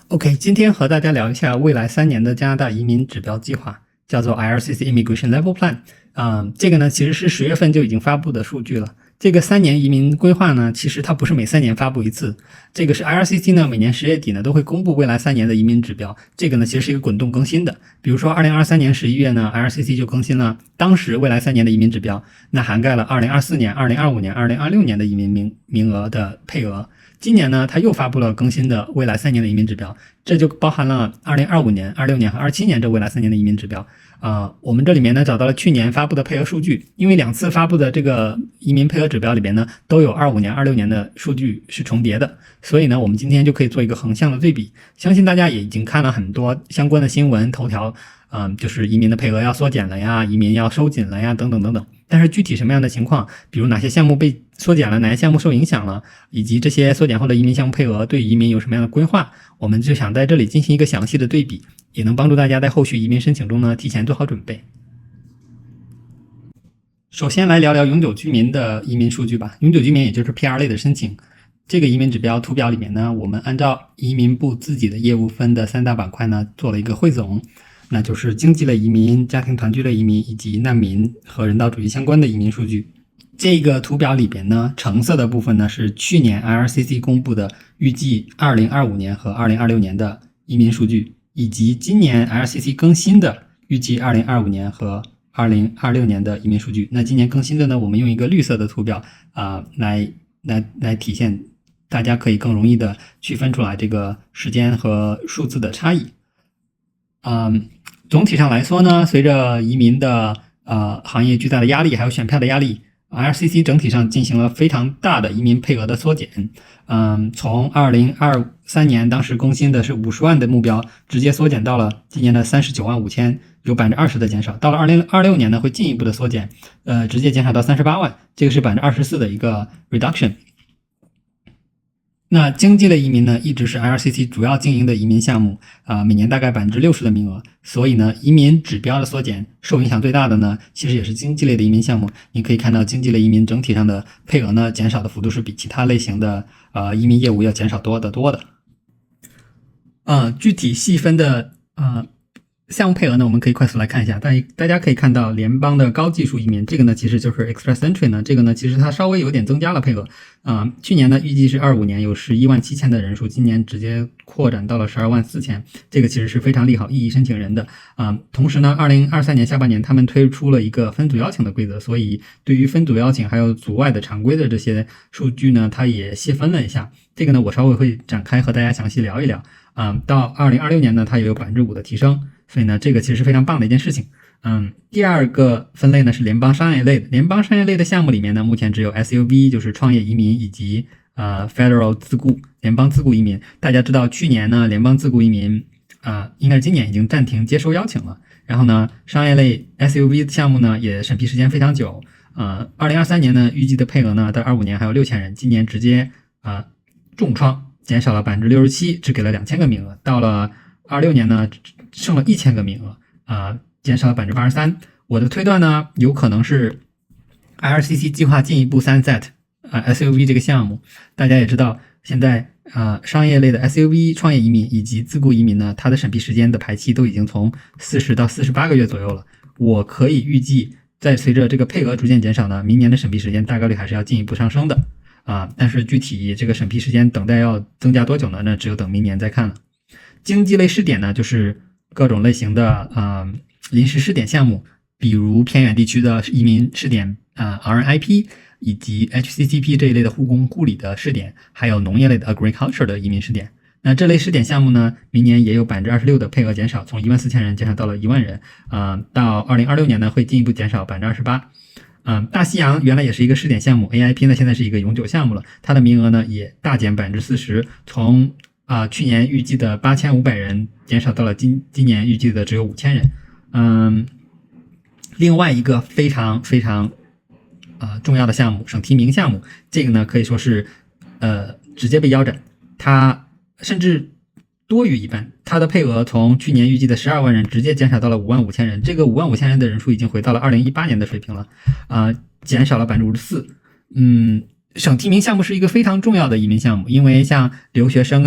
OK，今天和大家聊一下未来3年的加拿大移民指标计划，叫做 IRCC Immigration Level Plan。这个呢其实是10月份就已经发布的数据了。这个3年移民规划呢，其实它不是每3年发布一次，这个是 IRCC 呢每年10月底呢都会公布未来3年的移民指标。这个呢其实是一个滚动更新的。比如说2023年11月呢 ，IRCC 就更新了当时未来3年的移民指标，那涵盖了2024年、2025年、2026年的移民名额的配额。今年呢，它又发布了更新的未来3年的移民指标，这就包含了2025年、26年和27年这未来3年的移民指标。我们这里面呢找到了去年发布的配额数据，因为2次发布的这个移民配额指标里边呢都有25年、26年的数据是重叠的，所以呢我们今天就可以做一个横向的对比。相信大家也已经看了很多相关的新闻头条，就是移民的配额要缩减了呀，移民要收紧了呀，等等等等。但是具体什么样的情况，比如哪些项目被缩减了，哪些项目受影响了，以及这些缩减后的移民项目配额对移民有什么样的规划，我们就想在这里进行一个详细的对比，也能帮助大家在后续移民申请中呢提前做好准备。首先来聊聊永久居民的移民数据吧。永久居民也就是 PR 类的申请，这个移民指标图表里面呢，我们按照移民部自己的业务分的3大板块呢做了一个汇总，那就是经济类移民、家庭团聚类移民以及难民和人道主义相关的移民数据。这个图表里边呢，橙色的部分呢是去年 IRCC 公布的预计2025年和2026年的移民数据，以及今年 IRCC 更新的预计2025年和2026年的移民数据。那今年更新的呢，我们用一个绿色的图表来体现，大家可以更容易的区分出来这个时间和数字的差异。总体上来说呢，随着移民的行业巨大的压力，还有选票的压力，IRCC 整体上进行了非常大的移民配额的缩减。从2023年当时更新的是50万的目标，直接缩减到了今年的39万5千，有20%的减少。到了2026年呢，会进一步的缩减，直接减少到38万，这个是24%的一个 reduction。那经济类移民呢，一直是 IRCC 主要经营的移民项目，每年大概60%的名额。所以呢，移民指标的缩减受影响最大的呢，其实也是经济类的移民项目。你可以看到，经济类移民整体上的配额呢，减少的幅度是比其他类型的移民业务要减少多的。具体细分的项目配额呢，我们可以快速来看一下。大家可以看到联邦的高技术移民，这个呢其实就是 Express Entry 呢，这个呢其实它稍微有点增加了配额。去年呢预计是25年有11万7千的人数，今年直接扩展到了12万4千，这个其实是非常利好异议申请人的。同时呢2023年下半年他们推出了一个分组邀请的规则，所以对于分组邀请还有组外的常规的这些数据呢，它也细分了一下。这个呢我稍微会展开和大家详细聊一聊。到2026年呢它也有5%的提升，所以呢这个其实是非常棒的一件事情。第二个分类呢是联邦商业类的。联邦商业类的项目里面呢，目前只有 SUV 就是创业移民以及Federal 自雇联邦自雇移民。大家知道去年呢联邦自雇移民应该是今年已经暂停接收邀请了。然后呢商业类 SUV 项目呢也审批时间非常久。2023年呢预计的配额呢到25年还有6000人，今年直接重创减少了67%，只给了2000个名额。到了26年呢剩了1000个名额，减少了83%。我的推断呢，有可能是 IRCC 计划进一步sunset SUV 这个项目。大家也知道，现在商业类的 SUV 创业移民以及自雇移民呢，它的审批时间的排期都已经从40到48个月左右了。我可以预计，在随着这个配额逐渐减少呢，明年的审批时间大概率还是要进一步上升的。但是具体这个审批时间等待要增加多久呢？那只有等明年再看了。经济类试点呢，就是各种类型的临时试点项目，比如偏远地区的移民试点RNIP 以及 HCCP 这一类的护工护理的试点，还有农业类的 agriculture 的移民试点。那这类试点项目呢，明年也有26%的配额减少，从14000人减少到了1万人。到2026年呢会进一步减少28%。大西洋原来也是一个试点项目 AIP 呢现在是一个永久项目了，它的名额呢也大减40%，从去年预计的8500人减少到了今年预计的只有5000人。另外一个非常非常重要的项目省提名项目，这个呢可以说是直接被腰斩，它甚至多于一半，它的配额从去年预计的12万人直接减少到了5万5千人，这个5万5千人的人数已经回到了2018年的水平了，减少了54%。省提名项目是一个非常重要的移民项目，因为像留学生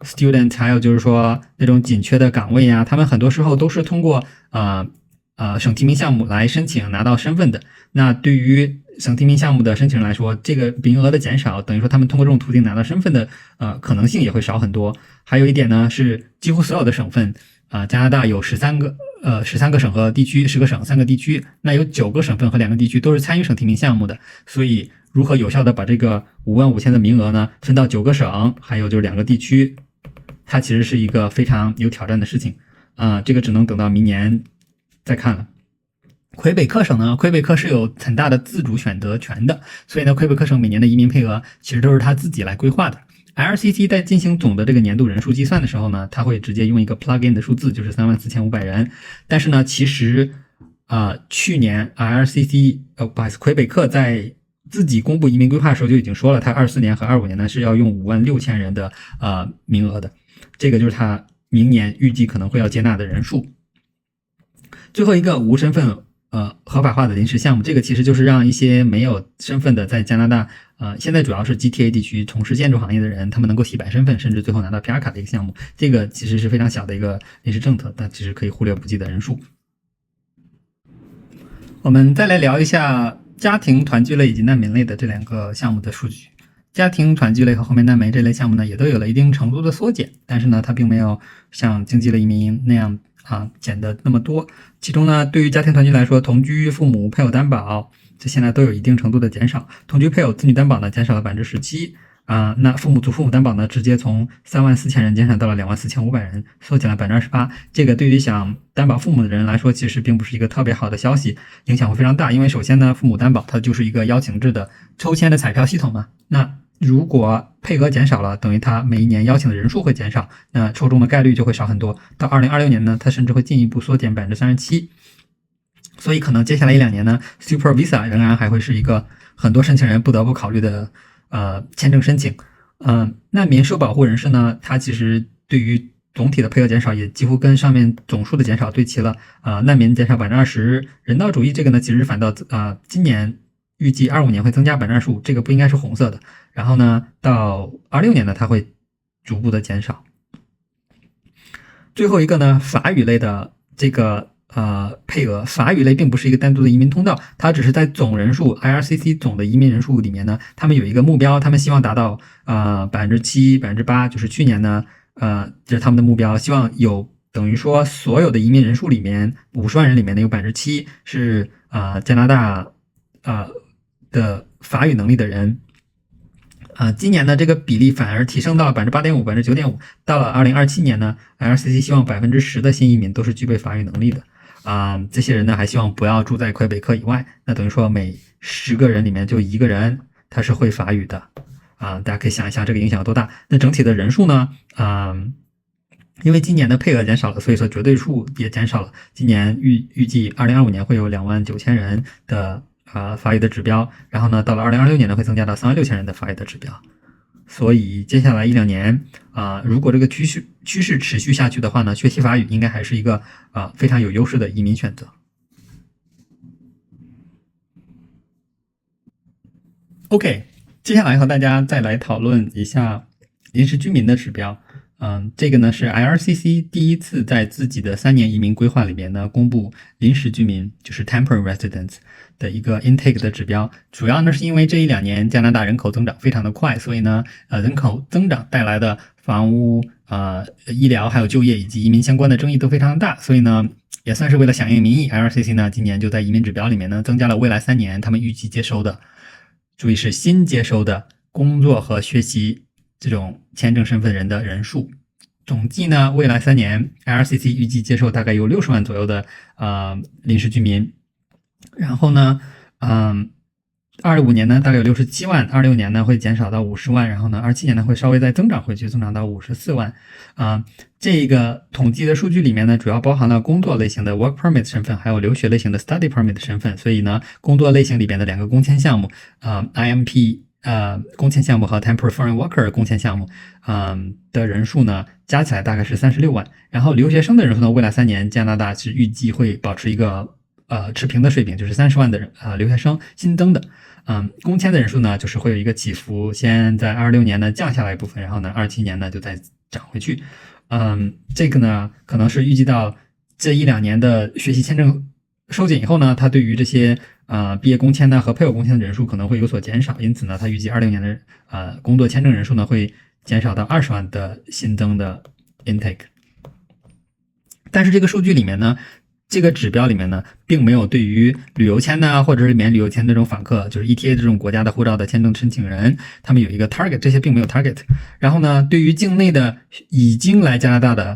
student， 还有就是说那种紧缺的岗位啊，他们很多时候都是通过省提名项目来申请拿到身份的。那对于省提名项目的申请人来说，这个名额的减少，等于说他们通过这种途径拿到身份的可能性也会少很多。还有一点呢，是几乎所有的省份加拿大有13个省和地区，10个省3个地区，那有9个省份和2个地区都是参与省提名项目的。所以如何有效的把这个55000的名额呢分到9个省，还有就是2个地区，它其实是一个非常有挑战的事情这个只能等到明年再看了。魁北克省呢，魁北克是有很大的自主选择权的，所以呢，魁北克省每年的移民配额其实都是他自己来规划的。IRCC 在进行总的这个年度人数计算的时候呢，他会直接用一个 plug-in 的数字，就是34500人。但是呢，其实去年 IRCC 不好意思，魁北克在自己公布移民规划的时候就已经说了，他24年和25年呢是要用56000人的名额的，这个就是他明年预计可能会要接纳的人数。最后一个无身份合法化的临时项目，这个其实就是让一些没有身份的在加拿大现在主要是 GTA 地区从事建筑行业的人，他们能够洗白身份，甚至最后拿到 PR 卡的一个项目。这个其实是非常小的一个临时政策，但其实可以忽略不计的人数。我们再来聊一下家庭团聚类以及难民类的这2个项目的数据。家庭团聚类和后面难民这类项目呢，也都有了一定程度的缩减，但是呢，它并没有像经济类移民那样减的那么多。其中呢，对于家庭团聚来说，同居、父母、配偶担保这些呢都有一定程度的减少。同居配偶子女担保呢减少了17%那父母祖父母担保呢直接从34000人减少到了24500人，缩减了28%。这个对于想担保父母的人来说，其实并不是一个特别好的消息，影响会非常大。因为首先呢，父母担保它就是一个邀请制的抽签的彩票系统嘛，那如果配额减少了，等于他每一年邀请的人数会减少，那抽中的概率就会少很多。到2026年呢，它甚至会进一步缩减37%。所以可能接下来1-2年呢 ，Super Visa 仍然还会是一个很多申请人不得不考虑的签证申请。难民受保护人士呢，他其实对于总体的配额减少也几乎跟上面总数的减少对齐了。难民减少20%，人道主义这个呢，其实反倒今年预计25年会增加25%，这个不应该是红色的。然后呢，到26年呢，它会逐步的减少。最后一个呢，法语类的这个配额，法语类并不是一个单独的移民通道，它只是在总人数 IRCC 总的移民人数里面呢，他们有一个目标，他们希望达到7%、8%，就是去年呢这是他们的目标，希望有等于说所有的移民人数里面50万人里面呢有7%是加拿大的法语能力的人。今年呢这个比例反而提升到了8.5%、9.5%。到了2027年呢 ，IRCC 希望10%的新移民都是具备法语能力的。这些人呢还希望不要住在魁北克以外，那等于说每10个人里面就1个人他是会法语的。大家可以想一下这个影响有多大。那整体的人数呢，因为今年的配额减少了，所以说绝对数也减少了。今年预计2025年会有29000人的法语的指标，然后呢，到了2026年呢，会增加到36000人的法语的指标。所以接下来1-2年如果这个趋势持续下去的话呢，学习法语应该还是一个非常有优势的移民选择。OK， 接下来和大家再来讨论一下临时居民的指标。这个呢是 IRCC 第一次在自己的3年移民规划里面呢公布临时居民，就是 temporary residents 的一个 intake 的指标。主要呢是因为这1-2年加拿大人口增长非常的快，所以呢人口增长带来的房屋医疗还有就业以及移民相关的争议都非常的大，所以呢也算是为了响应民意， IRCC 呢今年就在移民指标里面呢增加了未来3年他们预计接收的，注意是新接收的工作和学习这种签证身份人的人数。总计呢，未来3年 IRCC 预计接受大概有60万左右的临时居民。然后呢25年呢大概有67万，26年呢会减少到50万，然后呢27年呢会稍微再增长回去，增长到54万。这个统计的数据里面呢主要包含了工作类型的 work permit 身份，还有留学类型的 study permit 的身份。所以呢工作类型里边的2个工签项目IMP工签项目和 temporary foreign worker 工签项目的人数呢加起来大概是36万。然后留学生的人数呢，未来3年加拿大是预计会保持一个持平的水平，就是30万的留学生新增的。工签的人数呢就是会有一个起伏，先在26年呢降下来一部分，然后呢27年呢就再涨回去。这个呢可能是预计到这1-2年的学习签证收紧以后呢，它对于这些毕业工签呢和配偶工签的人数可能会有所减少，因此呢，它预计20年的工作签证人数呢会减少到20万的新增的 intake。但是这个数据里面呢，这个指标里面呢，并没有对于旅游签呢，或者是免旅游签这种访客，就是 ETA 这种国家的护照的签证申请人，他们有一个 target， 这些并没有 target。然后呢，对于境内的已经来加拿大的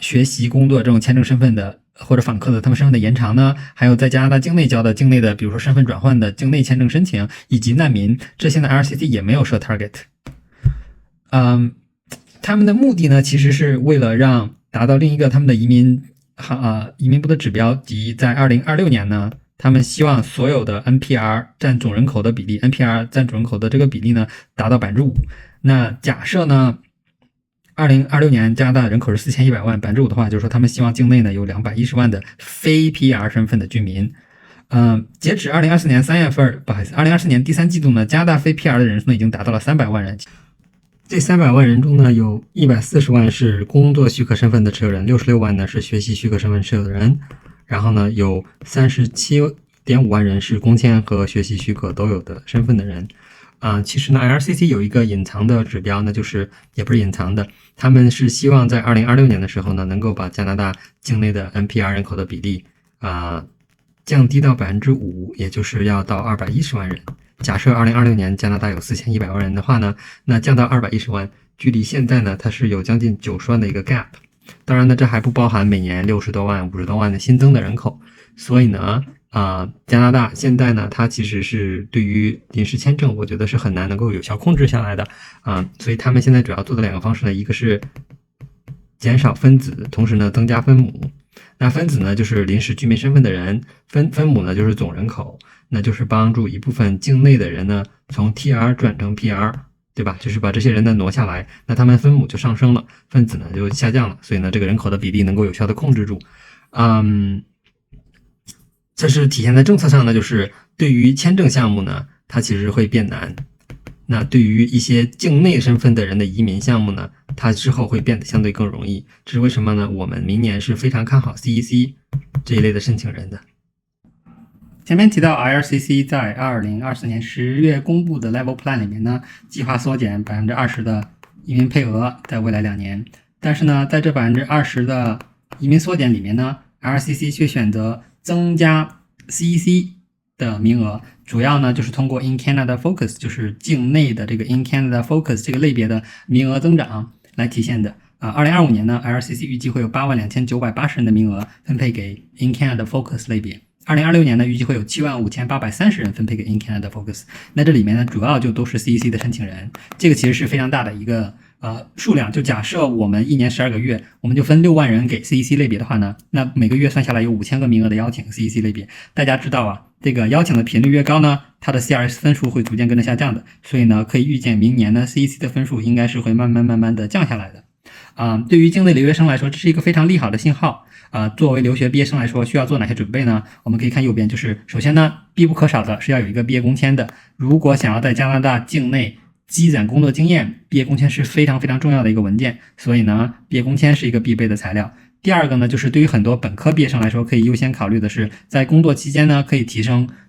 学习、工作这种签证身份的或者访客的他们身份的延长呢，还有在加拿大境内交的境内的，比如说身份转换的境内签证申请，以及难民，这些呢 IRCC 也没有设 target。他们的目的呢，其实是为了让达到另一个他们的移民部的指标，即在2026年呢，他们希望所有的 NPR 占总人口的比例 ，NPR 占总人口的这个比例呢达到5%。那假设呢，2026年加拿大人口是4100万，5%的话，就是说他们希望境内呢有210万的非 PR 身份的居民。截止2024年3月份，不好意思，2024年第3季度呢，加拿大非 PR 的人数呢已经达到了300万人。这300万人中呢，有140万是工作许可身份的持有人，66万呢是学习许可身份持有的人，然后呢有37.5万人是工签和学习许可都有的身份的人。其实呢 IRCC 有一个隐藏的指标呢，就是也不是隐藏的，他们是希望在2026年的时候呢，能够把加拿大境内的 NPR 人口的比例降低到 5%， 也就是要到210万人。假设2026年加拿大有4100万人的话呢，那降到210万，距离现在呢它是有将近90万的一个 gap。当然呢，这还不包含每年60多万、50多万的新增的人口。所以呢，加拿大现在呢，它其实是对于临时签证，我觉得是很难能够有效控制下来的所以他们现在主要做的2个方式呢，一个是减少分子，同时呢增加分母。那分子呢就是临时居民身份的人，分母呢就是总人口，那就是帮助一部分境内的人呢从 TR 转成 PR， 对吧？就是把这些人呢挪下来，那他们分母就上升了，分子呢就下降了，所以呢这个人口的比例能够有效的控制住。这是体现在政策上呢，就是对于签证项目呢，它其实会变难。那对于一些境内身份的人的移民项目呢，它之后会变得相对更容易。这是为什么呢？我们明年是非常看好 CEC 这一类的申请人的。前面提到 IRCC 在2024年10月公布的 Level Plan 里面呢，计划缩减 20% 的移民配额在未来2年。但是呢，在这 20% 的移民缩减里面呢， IRCC 却选择增加 CEC 的名额，主要呢就是通过 In Canada Focus， 就是境内的这个 In Canada Focus 这个类别的名额增长来体现的。2025年呢 IRCC 预计会有82980人的名额分配给 In Canada Focus 类别。2026年呢，预计会有75830人分配给 In Canada Focus。那这里面呢，主要就都是 CEC 的申请人，这个其实是非常大的一个数量。就假设我们1年12个月，我们就分6万人给 CEC 类别的话呢，那每个月算下来有5000个名额的邀请 CEC 类别。大家知道这个邀请的频率越高呢，它的 CRS 分数会逐渐跟着下降的，所以呢，可以预见明年呢 CEC 的分数应该是会慢慢的降下来的。对于境内留学生来说，这是一个非常利好的信号。作为留学毕业生来说，需要做哪些准备呢？我们可以看右边，就是首先呢，必不可少的是要有一个毕业工签的。如果想要在加拿大境内积攒工作经验，毕业工签是非常重要的一个文件，所以呢，毕业工签是一个必备的材料。第二个呢，就是对于很多本科毕业生来说，可以优先考虑的是，在工作期间呢，可以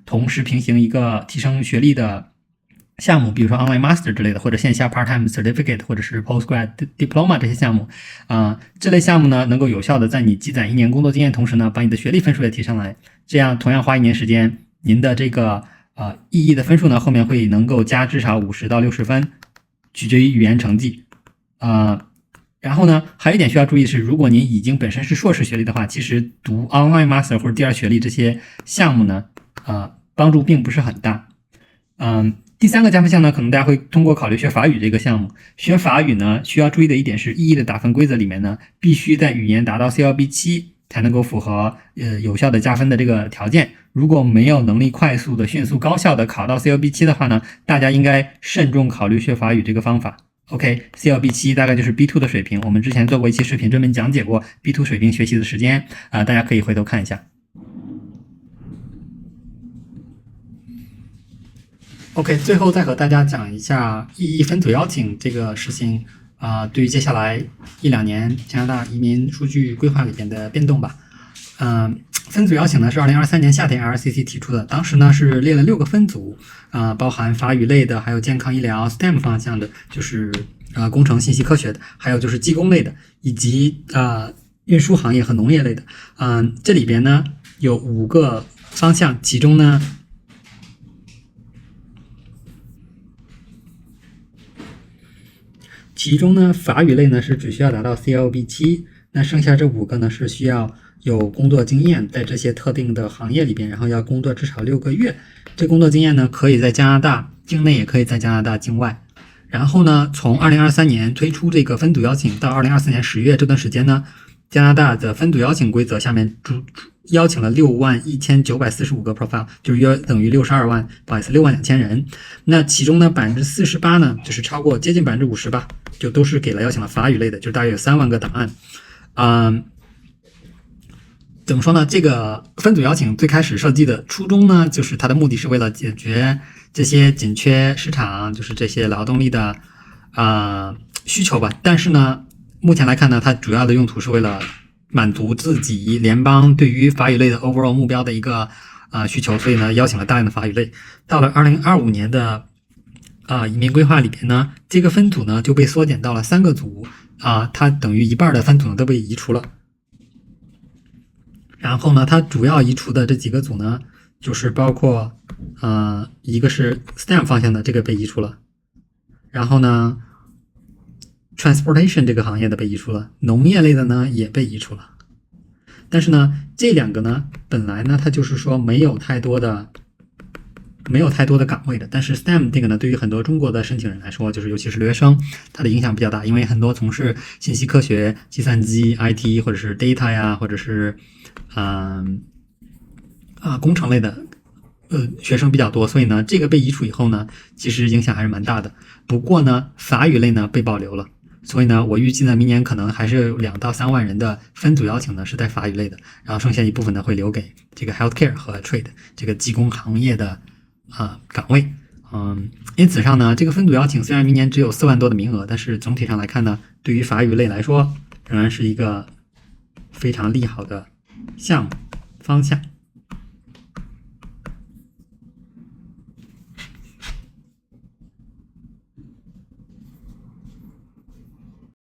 同时平行一个提升学历的项目，比如说 Online Master 之类的，或者线下 Part-time Certificate 或者是 Postgrad Diploma 这些项目。这类项目呢，能够有效的在你积攒1年工作经验同时呢，把你的学历分数也提上来。这样同样花1年时间，您的这个EE 的分数呢，后面会能够加至少50到60分，取决于语言成绩。然后呢，还有一点需要注意的是，如果您已经本身是硕士学历的话，其实读 Online Master 或者第二学历这些项目呢，帮助并不是很大。第3个加分项呢，可能大家会通过考虑学法语这个项目。学法语呢，需要注意的一点是，EE 的打分规则里面呢，必须在语言达到 CLB7 才能够符合有效的加分的这个条件。如果没有能力快速的、迅速、高效的考到 CLB7 的话呢，大家应该慎重考虑学法语这个方法。CLB7 大概就是 B2 的水平，我们之前做过一期视频专门讲解过 B2 水平学习的时间大家可以回头看一下。最后再和大家讲一下EE分组邀请这个事情对于接下来1-2年加拿大移民数据规划里边的变动吧。分组邀请呢是2023年夏天 LCC 提出的，当时呢是列了6个分组，包含法语类的，还有健康医疗 STEM 方向的，就是工程信息科学的，还有就是技工类的，以及运输行业和农业类的。这里边呢有5个方向，其中呢法语类呢是只需要达到 CLB7，那剩下这5个呢是需要有工作经验，在这些特定的行业里边，然后要工作至少6个月。这工作经验呢可以在加拿大境内，也可以在加拿大境外。然后呢，从2023年推出这个分组邀请到2024年10月这段时间呢，加拿大的分组邀请规则下面邀请了61945个 profile， 就是约等于62万，不好意思，6万2000人。那其中呢，48%呢，就是接近50%吧，就都是给了邀请了法语类的，就是大约有3万个档案。怎么说呢？这个分组邀请最开始设计的初衷呢，就是它的目的是为了解决这些紧缺市场，就是这些劳动力的需求吧。但是呢，目前来看呢，它主要的用途是为了满足自己联邦对于法语类的 overall 目标的一个需求，所以呢，邀请了大量的法语类。到了2025年的移民规划里边呢，这个分组呢就被缩减到了3个组它等于一半的分组呢都被移除了。然后呢，它主要移除的这几个组呢，就是包括一个是 STEM 方向的，这个被移除了。然后呢 transportation 这个行业的被移除了，农业类的呢也被移除了。但是呢，这2个呢，本来呢它就是说没有太多的岗位的，但是 STEM 这个呢，对于很多中国的申请人来说，就是尤其是留学生，它的影响比较大，因为很多从事信息科学、计算机、IT 或者是 data 呀，或者是工程类的学生比较多，所以呢，这个被移除以后呢，其实影响还是蛮大的。不过呢，法语类呢被保留了，所以呢，我预计呢，明年可能还是有2到3万人的分组邀请呢是在法语类的，然后剩下一部分呢会留给这个 healthcare 和 trade 这个技工行业的岗位。因此上呢，这个分组邀请虽然明年只有4万多的名额，但是总体上来看呢，对于法语类来说，仍然是一个非常利好的项目方向。